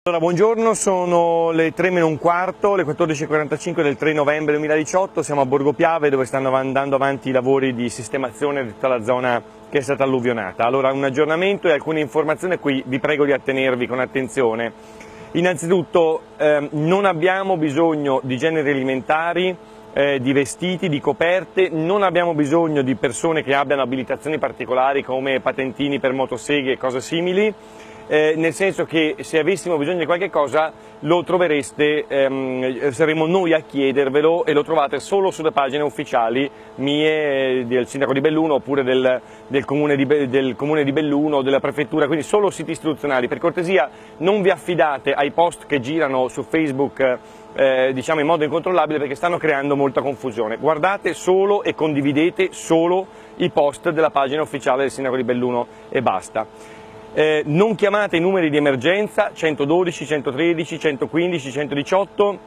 Allora, buongiorno, sono le 3 meno un quarto, le 14:45 del 3 novembre 2018, siamo a Borgo Piave dove stanno andando avanti i lavori di sistemazione di tutta la zona che è stata alluvionata. Allora, un aggiornamento e alcune informazioni a cui vi prego di attenervi con attenzione. Innanzitutto non abbiamo bisogno di generi alimentari, di vestiti, di coperte, non abbiamo bisogno di persone che abbiano abilitazioni particolari come patentini per motoseghe e cose simili. Nel senso che se avessimo bisogno di qualche cosa lo trovereste, saremo noi a chiedervelo e lo trovate solo sulle pagine ufficiali mie, del sindaco di Belluno oppure del comune di Belluno o della prefettura, quindi solo siti istituzionali. Per cortesia non vi affidate ai post che girano su Facebook diciamo in modo incontrollabile perché stanno creando molta confusione. Guardate solo e condividete solo i post della pagina ufficiale del sindaco di Belluno e basta. Non chiamate i numeri di emergenza 112, 113, 115, 118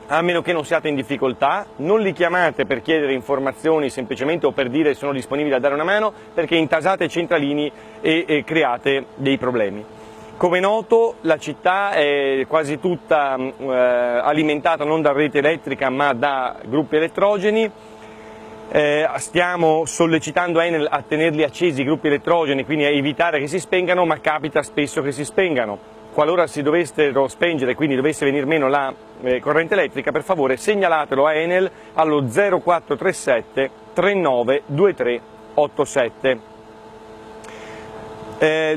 a meno che non siate in difficoltà, non li chiamate per chiedere informazioni semplicemente o per dire sono disponibili a dare una mano, perché intasate i centralini e create dei problemi. Come noto, la città è quasi tutta alimentata non da rete elettrica ma da gruppi elettrogeni. Stiamo sollecitando Enel a tenerli accesi i gruppi elettrogeni, quindi a evitare che si spengano, ma capita spesso che si spengano. Qualora si dovessero spengere, quindi dovesse venir meno la corrente elettrica, per favore segnalatelo a Enel allo 0437 39 2387.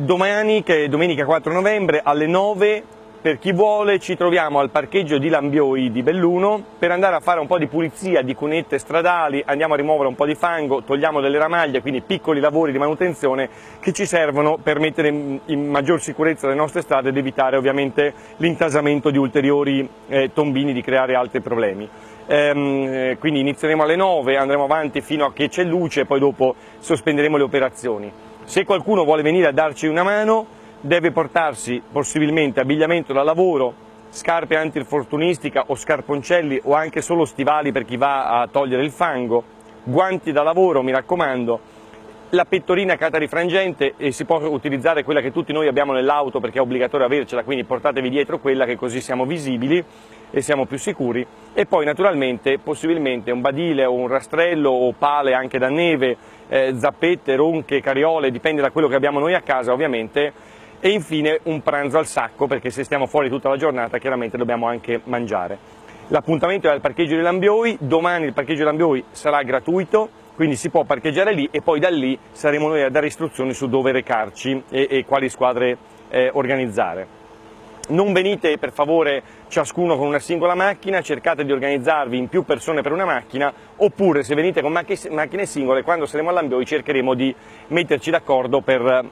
Domani, che è domenica 4 novembre, alle 9, per chi vuole, ci troviamo al parcheggio di Lambioi di Belluno per andare a fare un po' di pulizia di cunette stradali, andiamo a rimuovere un po' di fango, togliamo delle ramaglie, quindi piccoli lavori di manutenzione che ci servono per mettere in maggior sicurezza le nostre strade ed evitare ovviamente l'intasamento di ulteriori tombini, di creare altri problemi. Quindi inizieremo alle 9, andremo avanti fino a che c'è luce, poi dopo sospenderemo le operazioni. Se qualcuno vuole venire a darci una mano, deve portarsi possibilmente abbigliamento da lavoro, scarpe antinfortunistica o scarponcelli o anche solo stivali per chi va a togliere il fango, guanti da lavoro, mi raccomando, la pettorina catarifrangente, e si può utilizzare quella che tutti noi abbiamo nell'auto perché è obbligatorio avercela, quindi portatevi dietro quella, che così siamo visibili e siamo più sicuri, e poi naturalmente possibilmente un badile o un rastrello o pale anche da neve, zappette, ronche, cariole, dipende da quello che abbiamo noi a casa ovviamente. E infine un pranzo al sacco, perché se stiamo fuori tutta la giornata chiaramente dobbiamo anche mangiare. L'appuntamento è al parcheggio di Lambioi, domani il parcheggio di Lambioi sarà gratuito, quindi si può parcheggiare lì e poi da lì saremo noi a dare istruzioni su dove recarci e quali squadre organizzare. Non venite per favore ciascuno con una singola macchina, cercate di organizzarvi in più persone per una macchina, oppure se venite con macchine singole, quando saremo a Lambioi cercheremo di metterci d'accordo per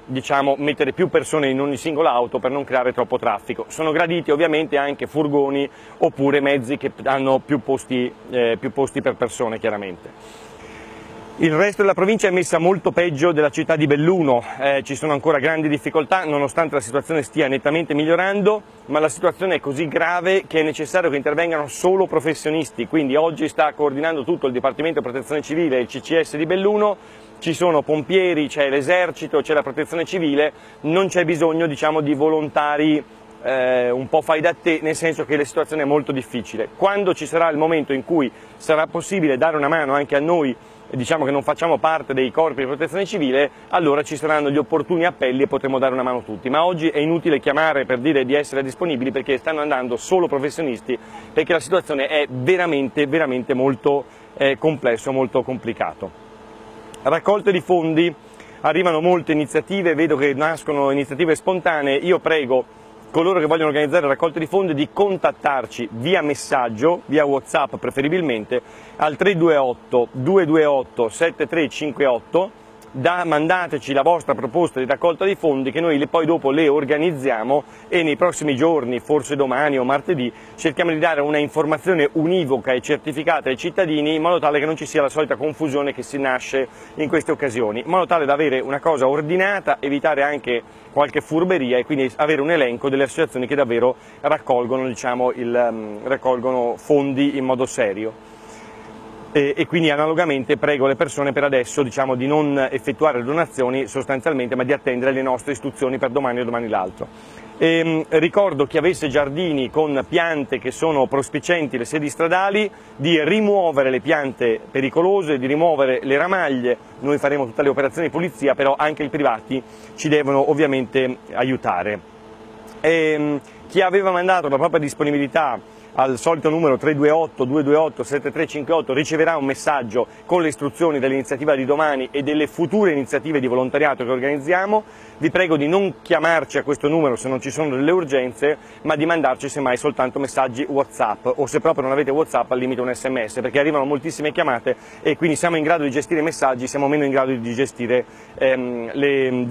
mettere più persone in ogni singola auto per non creare troppo traffico. Sono graditi ovviamente anche furgoni oppure mezzi che hanno più posti per persone chiaramente. Il resto della provincia è messa molto peggio della città di Belluno, ci sono ancora grandi difficoltà nonostante la situazione stia nettamente migliorando, ma la situazione è così grave che è necessario che intervengano solo professionisti, quindi oggi sta coordinando tutto il Dipartimento di Protezione Civile e il CCS di Belluno, ci sono pompieri, c'è l'esercito, c'è la protezione civile, non c'è bisogno di volontari un po' fai da te, nel senso che la situazione è molto difficile. Quando ci sarà il momento in cui sarà possibile dare una mano anche a noi, che non facciamo parte dei corpi di protezione civile, allora ci saranno gli opportuni appelli e potremo dare una mano tutti, ma oggi è inutile chiamare per dire di essere disponibili perché stanno andando solo professionisti, perché la situazione è veramente molto complesso, molto complicato. Raccolte di fondi, arrivano molte iniziative, vedo che nascono iniziative spontanee, io prego coloro che vogliono organizzare raccolte di fondi di contattarci via messaggio, via WhatsApp preferibilmente, al 328 228 7358, mandateci la vostra proposta di raccolta di fondi che noi poi dopo le organizziamo e nei prossimi giorni, forse domani o martedì, cerchiamo di dare una informazione univoca e certificata ai cittadini in modo tale che non ci sia la solita confusione che si nasce in queste occasioni, in modo tale da avere una cosa ordinata, evitare anche qualche furberia e quindi avere un elenco delle associazioni che davvero raccolgono fondi in modo serio. e quindi analogamente prego le persone per adesso di non effettuare le donazioni sostanzialmente, ma di attendere le nostre istruzioni per domani o domani l'altro. Ricordo chi avesse giardini con piante che sono prospicienti le sedi stradali di rimuovere le piante pericolose, di rimuovere le ramaglie. Noi faremo tutte le operazioni di pulizia, però anche i privati ci devono ovviamente aiutare. Chi aveva mandato la propria disponibilità al solito numero 328-228-7358 riceverà un messaggio con le istruzioni dell'iniziativa di domani e delle future iniziative di volontariato che organizziamo. Vi prego di non chiamarci a questo numero se non ci sono delle urgenze, ma di mandarci semmai soltanto messaggi WhatsApp, o se proprio non avete WhatsApp al limite un SMS, perché arrivano moltissime chiamate e quindi siamo in grado di gestire i messaggi, siamo meno in grado di gestire le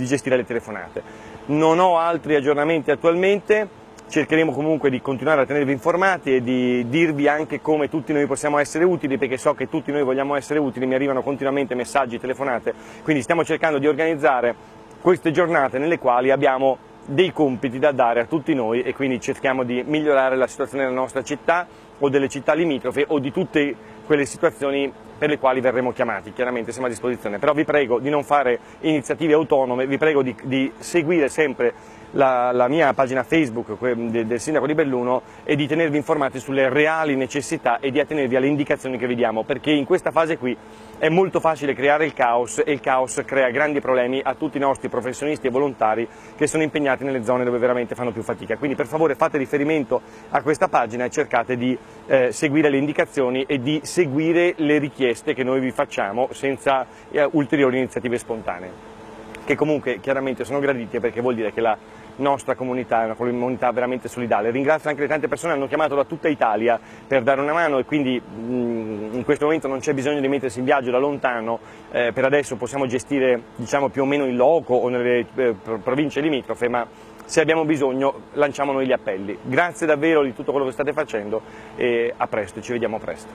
telefonate. Non ho altri aggiornamenti attualmente. Cercheremo comunque di continuare a tenervi informati e di dirvi anche come tutti noi possiamo essere utili, perché so che tutti noi vogliamo essere utili, mi arrivano continuamente messaggi, telefonate, quindi stiamo cercando di organizzare queste giornate nelle quali abbiamo dei compiti da dare a tutti noi e quindi cerchiamo di migliorare la situazione della nostra città o delle città limitrofe o di tutte quelle situazioni per le quali verremo chiamati. Chiaramente siamo a disposizione, però vi prego di non fare iniziative autonome, vi prego di seguire sempre la mia pagina Facebook del Sindaco di Belluno e di tenervi informati sulle reali necessità e di attenervi alle indicazioni che vi diamo, perché in questa fase qui è molto facile creare il caos e il caos crea grandi problemi a tutti i nostri professionisti e volontari che sono impegnati nelle zone dove veramente fanno più fatica. Quindi per favore fate riferimento a questa pagina e cercate di seguire le indicazioni e di seguire le richieste che noi vi facciamo senza ulteriori iniziative spontanee, che comunque chiaramente sono gradite, perché vuol dire che la nostra comunità è una comunità veramente solidale. Ringrazio anche le tante persone che hanno chiamato da tutta Italia per dare una mano e quindi in questo momento non c'è bisogno di mettersi in viaggio da lontano, per adesso possiamo gestire più o meno in loco o nelle province limitrofe, ma se abbiamo bisogno lanciamo noi gli appelli. Grazie davvero di tutto quello che state facendo e a presto, ci vediamo presto.